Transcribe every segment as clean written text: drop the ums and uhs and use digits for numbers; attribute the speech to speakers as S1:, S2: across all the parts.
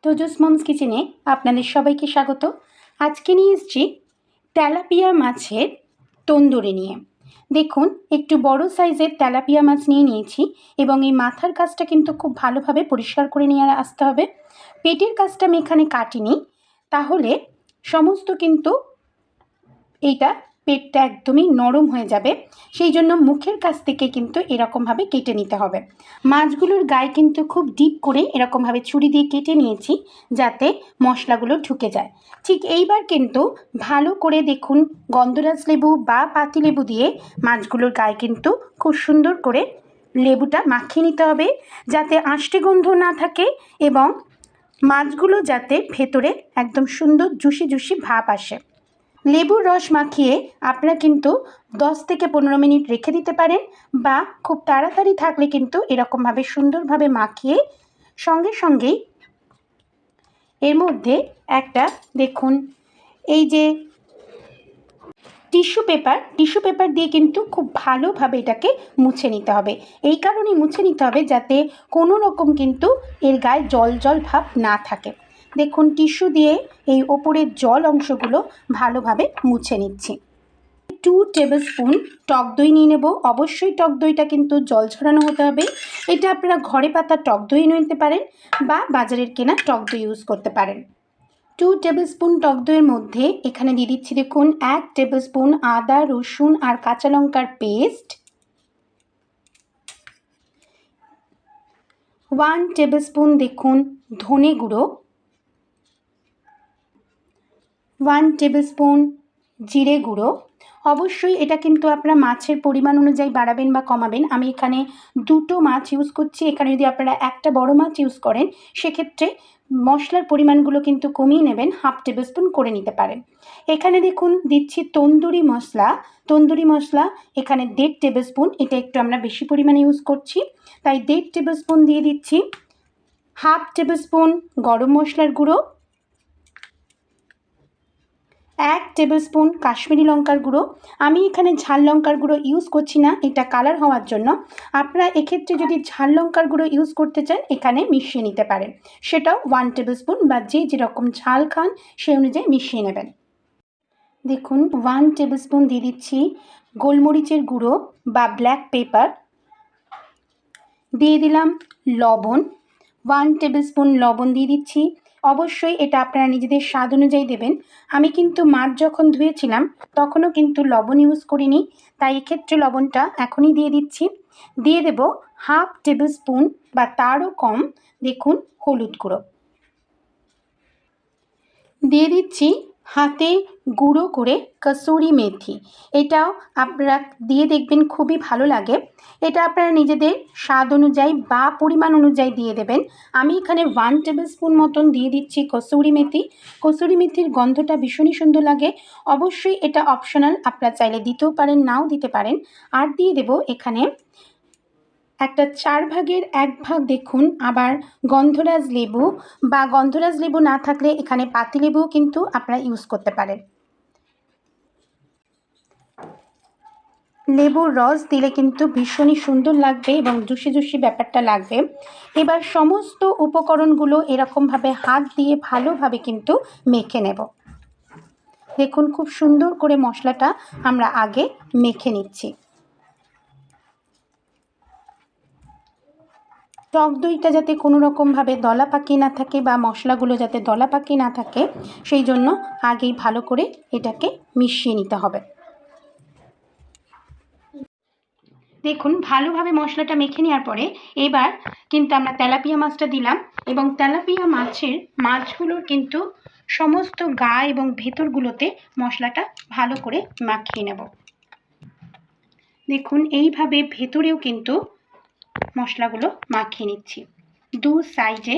S1: তোজস moms কিচেনে আপনাদের সবাইকে স্বাগত। আজকে নিয়ে এসেছি তেলাপিয়া মাছের তন্দুরি নিয়ে। দেখুন, একটু বড় সাইজের তেলাপিয়া মাছ নিয়েছি এবং এই মাথার কাজটা কিন্তু খুব ভালোভাবে পরিষ্কার করে নিয়ে আসতে হবে। পেটের কাজটা আমি এখানে কাটিনি, তাহলে সমস্ত কিন্তু এইটা পেটটা একদমই নরম হয়ে যাবে। সেই জন্য মুখের কাছ থেকে কিন্তু এরকমভাবে কেটে নিতে হবে। মাছগুলোর গায়ে কিন্তু খুব ডিপ করে এরকমভাবে ছুরি দিয়ে কেটে নিয়েছি, যাতে মশলাগুলো ঢুকে যায়। ঠিক এইবার কিন্তু ভালো করে দেখুন, গন্ধরাজ লেবু বা পাতিলেবু দিয়ে মাছগুলোর গায়ে কিন্তু খুব সুন্দর করে লেবুটা মাখিয়ে নিতে হবে, যাতে আষ্টে গন্ধ না থাকে এবং মাছগুলো যাতে ভেতরে একদম সুন্দর জুসি জুসি ভাব আসে। লেবুর রস মাখিয়ে আপনারা কিন্তু 10 থেকে 15 মিনিট রেখে দিতে পারেন, বা খুব তাড়াতাড়ি থাকলে কিন্তু এরকমভাবে সুন্দরভাবে মাখিয়ে সঙ্গে সঙ্গেই এর মধ্যে একটা দেখুন এই যে টিস্যু পেপার দিয়ে কিন্তু খুব ভালোভাবে এটাকে মুছে নিতে হবে। এই কারণেই মুছে নিতে হবে যাতে কোনো রকম কিন্তু এর গায়ে জল জল ভাব না থাকে। দেখুন, টিস্যু দিয়ে এই ওপরের জল অংশগুলো ভালোভাবে মুছে নিচ্ছি। 2 টেবিল স্পুন টক দই নিয়ে নেব। অবশ্যই টক দইটা কিন্তু জল ছড়ানো হতে হবে। এটা আপনারা ঘরে পাতা টক দই নিতে পারেন বা বাজারের কেনা টক দই ইউজ করতে পারেন। 2 টেবিল স্পুন টক দইয়ের মধ্যে এখানে দিয়ে দিচ্ছি দেখুন 1 টেবিল স্পুন আদা, রসুন আর কাঁচা লঙ্কার পেস্ট, 1 টেবিল স্পুন দেখুন ধনে গুঁড়ো, 1 টেবিল স্পুন জিরে গুঁড়ো। অবশ্যই এটা কিন্তু আপনারা মাছের পরিমাণ অনুযায়ী বাড়াবেন বা কমাবেন। আমি এখানে 2টো মাছ ইউজ করছি। এখানে যদি আপনারা একটা বড় মাছ ইউজ করেন, সেক্ষেত্রে মশলার পরিমাণগুলো কিন্তু কমিয়ে নেবেন, 1/2 টেবিল স্পুন করে নিতে পারেন। এখানে দেখুন দিচ্ছি তন্দুরি মশলা এখানে 1.5 টেবিল স্পুন। এটা একটু আমরা বেশি পরিমাণে ইউজ করছি, তাই 1.5 টেবিল স্পুন দিয়ে দিচ্ছি। 1/2 টেবিল স্পুন গরম মশলার গুঁড়ো, 1 টেবিল স্পুন কাশ্মীরি লঙ্কার গুঁড়ো। আমি এখানে ঝাল লঙ্কার গুঁড়ো ইউজ করছি না, এটা কালার হওয়ার জন্য। আপনারা এক্ষেত্রে যদি ঝাল লঙ্কার গুঁড়ো ইউজ করতে চান, এখানে মিশিয়ে নিতে পারেন। সেটাও 1 টেবিল স্পুন, বা যে যেরকম ঝাল খান সেই অনুযায়ী মিশিয়ে নেবেন। দেখুন 1 টেবিল স্পুন দিয়ে দিচ্ছি গোলমরিচের গুঁড়ো বা ব্ল্যাক পেপার, দিয়ে দিলাম লবণ, 1 টেবিল স্পুন লবণ দিয়ে দিচ্ছি। অবশ্যই এটা আপনারা নিজেদের স্বাদ অনুযায়ী দেবেন। আমি কিন্তু মাছ যখন ধুয়েছিলাম তখনও কিন্তু লবণ ইউজ করিনি, তাই এক্ষেত্রে লবণটা এখনই দিয়ে দিচ্ছি। দিয়ে দেব 1/2 টেবিল স্পুন বা তারও কম দেখুন হলুদ গুঁড়ো। দিয়ে দিচ্ছি হাতে গুঁড়ো করে কসুরি মেথি। এটাও আপনারা দিয়ে দেখবেন, খুবই ভালো লাগে। এটা আপনারা নিজেদের স্বাদ অনুযায়ী বা পরিমাণ অনুযায়ী দিয়ে দেবেন। আমি এখানে 1 টেবিল স্পুন মতন দিয়ে দিচ্ছি কসুরি মেথি। কসুরি মেথির গন্ধটা ভীষণই সুন্দর লাগে। অবশ্যই এটা অপশনাল, আপনারা চাইলে দিতেও পারেন, নাও দিতে পারেন। আর দিয়ে দেব এখানে একটা 4 ভাগের 1 ভাগ দেখুন আবার গন্ধরাজ লেবু, বা গন্ধরাজ লেবু না থাকলে এখানে পাতিলেবুও কিন্তু আপনারা ইউজ করতে পারেন। লেবুর রস দিলে কিন্তু ভীষণই সুন্দর লাগবে এবং জুসি জুসি ব্যাপারটা লাগবে। এবার সমস্ত উপকরণগুলো এরকমভাবে হাত দিয়ে ভালোভাবে কিন্তু মেখে নেব। দেখুন খুব সুন্দর করে মশলাটা আমরা আগে মেখে নিচ্ছি। টক দইটা যাতে কোনো রকমভাবে দলা পাকিয়ে না থাকে বা মশলাগুলো যাতে দলা পাকিয়ে না থাকে, সেই জন্য আগেই ভালো করে এটাকে মিশিয়ে নিতে হবে। দেখুন ভালোভাবে মশলাটা মেখে নেওয়ার পরে এবার কিন্তু আমরা তেলাপিয়া মাছটা দিলাম, এবং তেলাপিয়া মাছগুলোর কিন্তু সমস্ত গা এবং ভেতরগুলোতে মশলাটা ভালো করে মাখিয়ে নেব। দেখুন এইভাবে ভেতরেও কিন্তু মশলাগুলো মাখিয়ে নিচ্ছি। 2 সাইডে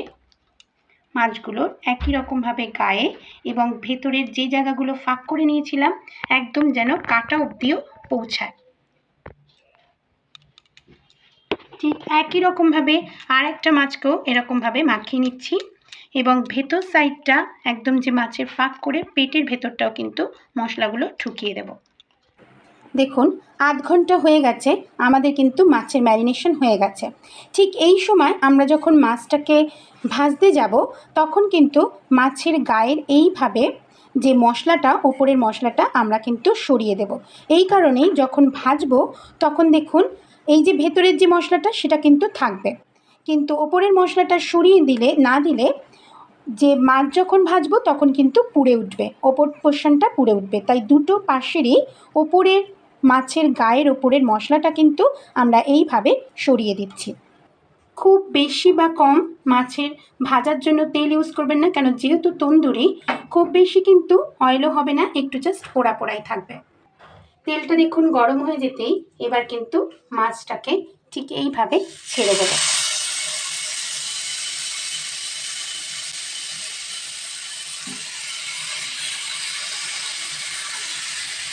S1: মাছগুলোর একই রকমভাবে গায়ে এবং ভেতরের যে জায়গাগুলো ফাঁক করে নিয়েছিলাম একদম যেন কাটা অবধিও পৌঁছায়। ঠিক একই রকমভাবে আর একটা মাছকেও এরকমভাবে মাখিয়ে নিচ্ছি, এবং ভেতর সাইডটা একদম যে মাছের ফাঁক করে পেটের ভেতরটাও কিন্তু মশলাগুলো ঢুকিয়ে দেব। দেখুন আধ ঘন্টা হয়ে গেছে, আমাদের কিন্তু মাছের ম্যারিনেশন হয়ে গেছে। ঠিক এই সময় আমরা যখন মাছটাকে ভাজতে যাব তখন কিন্তু মাছের গায়ের এইভাবে যে মশলাটা, ওপরের মশলাটা আমরা কিন্তু সরিয়ে দেব। এই কারণেই যখন ভাজবো তখন দেখুন এই যে ভেতরের যে মশলাটা সেটা কিন্তু থাকবে, কিন্তু ওপরের মশলাটা সরিয়ে দিলে যে মাছ যখন ভাজবো তখন কিন্তু পুড়ে উঠবে, ওপর পোর্শনটা পুড়ে উঠবে। তাই দুটো পাশেরই ওপরের মাছের গায়ের ওপরের মশলাটা কিন্তু আমরা এইভাবে সরিয়ে দিচ্ছি। খুব বেশি বা কম মাছের ভাজার জন্য তেল ইউজ করবেন না, কেন যেহেতু তন্দুরি খুব বেশি কিন্তু অয়েলও হবে না, একটু জাস্ট পোড়া পোড়াই থাকবে। তেলটা দেখুন গরম হয়ে যেতেই এবার কিন্তু মাছটাকে ঠিক এইভাবে ছেড়ে দেবো।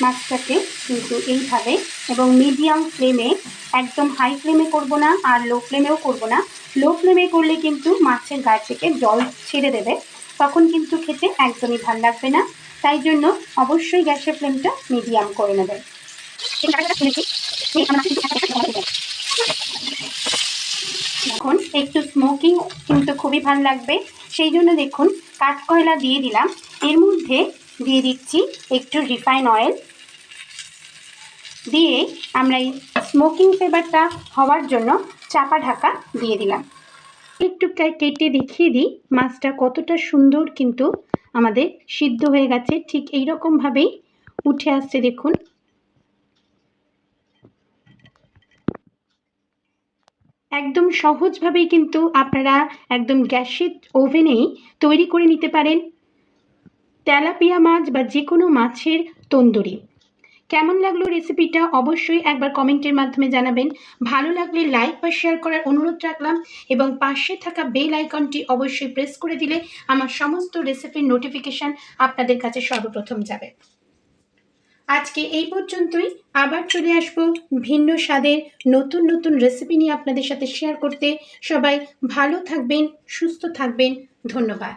S1: মাছটাকে কিন্তু এইভাবে এবং মিডিয়াম ফ্লেমে, একদম হাই ফ্লেমে করব না আর লো ফ্লেমেও করব না। লো ফ্লেমে করলে কিন্তু মাছের গায়ে থেকে জল ছেড়ে দেবে, তখন কিন্তু খেতে একদমই ভালো লাগবে না। তাই জন্য অবশ্যই গ্যাসের ফ্লেমটা মিডিয়াম করে নেবেন। এখন একটু স্মোকিং কিন্তু খুবই ভালো লাগবে, সেই জন্য দেখুন কাঠকয়লা দিয়ে দিলাম। এর মধ্যে দিয়ে দিচ্ছি একটু রিফাইন অয়েল, দিয়ে আমরা এই স্মোকিং ফ্লেভারটা হওয়ার জন্য চাপা ঢাকা দিয়ে দিলাম। একটু কেটে দেখিয়ে দিই মাছটা কতটা সুন্দর কিন্তু আমাদের সিদ্ধ হয়ে গেছে। ঠিক এইরকমভাবেই উঠে আসছে দেখুন। একদম সহজভাবেই কিন্তু আপনারা একদম গ্যাসের ওভেনেই তৈরি করে নিতে পারেন তেলাপিয়া মাছ বা যে কোনো মাছের তন্দুরি। কেমন লাগলো রেসিপিটা অবশ্যই একবার কমেন্টের মাধ্যমে জানাবেন। ভালো লাগলে লাইক বা শেয়ার করার অনুরোধ রাখলাম, এবং পাশে থাকা বেল আইকনটি অবশ্যই প্রেস করে দিলে আমার সমস্ত রেসিপির নোটিফিকেশান আপনাদের কাছে সর্বপ্রথম যাবে। আজকে এই পর্যন্তই, আবার চলে আসবো ভিন্ন স্বাদের নতুন নতুন রেসিপি নিয়ে আপনাদের সাথে শেয়ার করতে। সবাই ভালো থাকবেন, সুস্থ থাকবেন, ধন্যবাদ।